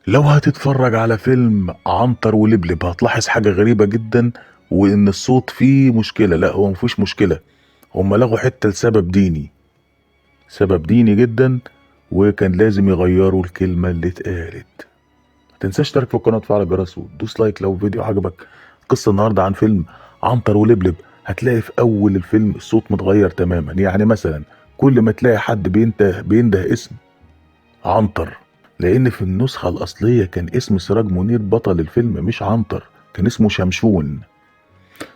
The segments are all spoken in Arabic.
لو هتتفرج على فيلم عنتر ولبلب هتلاحظ حاجة غريبة جدا، وإن الصوت فيه مشكلة. لا، هو مفيش مشكلة، هما لغوا حتة لسبب ديني، سبب ديني جدا، وكان لازم يغيروا الكلمة اللي اتقالت. متنساش تشترك في القناة وتفعل الجرس وتدوس لايك لو الفيديو عجبك. قصة النهاردة عن فيلم عنتر ولبلب. هتلاقي في أول الفيلم الصوت متغير تماما. يعني مثلا كل ما تلاقي حد بينده اسم عنتر، لان في النسخة الاصلية كان اسم سراج منير بطل الفيلم مش عنتر، كان اسمه شمشون.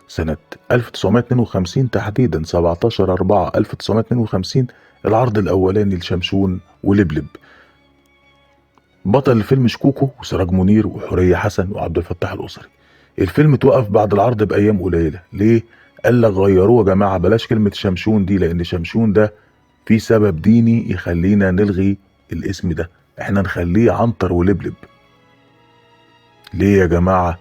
سنة 1952 تحديدا 17/4/1952 العرض الاولاني لشمشون ولبلب. بطل الفيلم شكوكو وسراج منير وحورية حسن وعبد الفتاح الاسري. الفيلم توقف بعد العرض بايام قليلة. ليه؟ قال لك غيروه يا جماعة، بلاش كلمة شمشون دي، لان شمشون ده في سبب ديني يخلينا نلغي الاسم ده، احنا نخليه عنتر ولبلب. ليه يا جماعة؟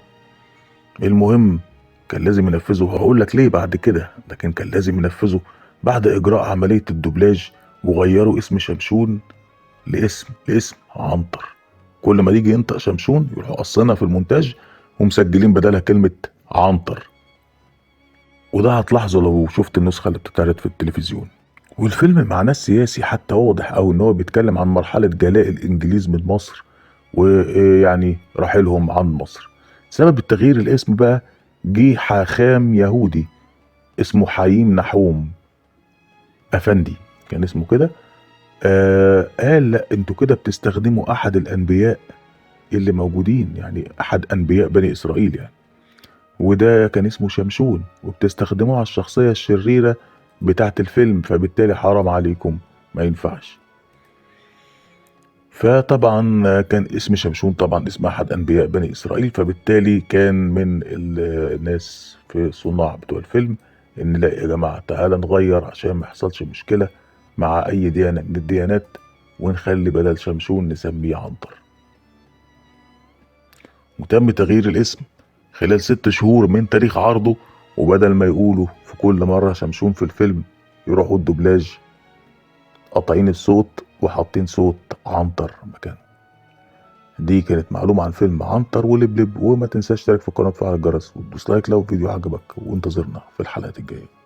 المهم كان لازم ينفذه، هقول لك ليه بعد كده، لكن كان لازم ينفذه بعد اجراء عملية الدوبلاج، وغيروا اسم شمشون لاسم عنتر. كل ما يجي ينطق شمشون يروحوا قصنا في المونتاج ومسجلين بدلها كلمة عنتر. وده هتلاحظه لو شفت النسخة اللي بتتعرض في التلفزيون. والفيلم معناه السياسي حتى واضح أوي، إن هو بيتكلم عن مرحلة جلاء الإنجليز من مصر، ويعني رحيلهم عن مصر. سبب التغيير الاسم بقى، جه حاخام يهودي اسمه حايم نحوم أفندي، كان اسمه كده. قال لا، انتوا كده بتستخدموا أحد الأنبياء اللي موجودين، يعني أحد أنبياء بني إسرائيل يعني، وده كان اسمه شمشون، وبتستخدموه على الشخصية الشريرة بتاعت الفيلم، فبالتالي حرام عليكم، ما ينفعش. فطبعا كان اسم شمشون طبعا اسم احد انبياء بني اسرائيل، فبالتالي كان من الناس في صناع بتوع الفيلم ان لا يا جماعه تعالى نغير عشان ما يحصلش مشكله مع اي ديانه من الديانات، ونخلي بدل شمشون نسميه عنتر. وتم تغيير الاسم خلال 6 شهور من تاريخ عرضه، وبدل ما يقولوا في كل مره شمشون في الفيلم، يروحوا الدوبلاج قاطعين الصوت وحاطين صوت عنتر مكانه. دي كانت معلومة عن فيلم عنتر ولبلب. وما تنساش تشترك في القناة وتفعل الجرس وتدوس لايك لو الفيديو عجبك، وانتظرنا في الحلقات الجاية.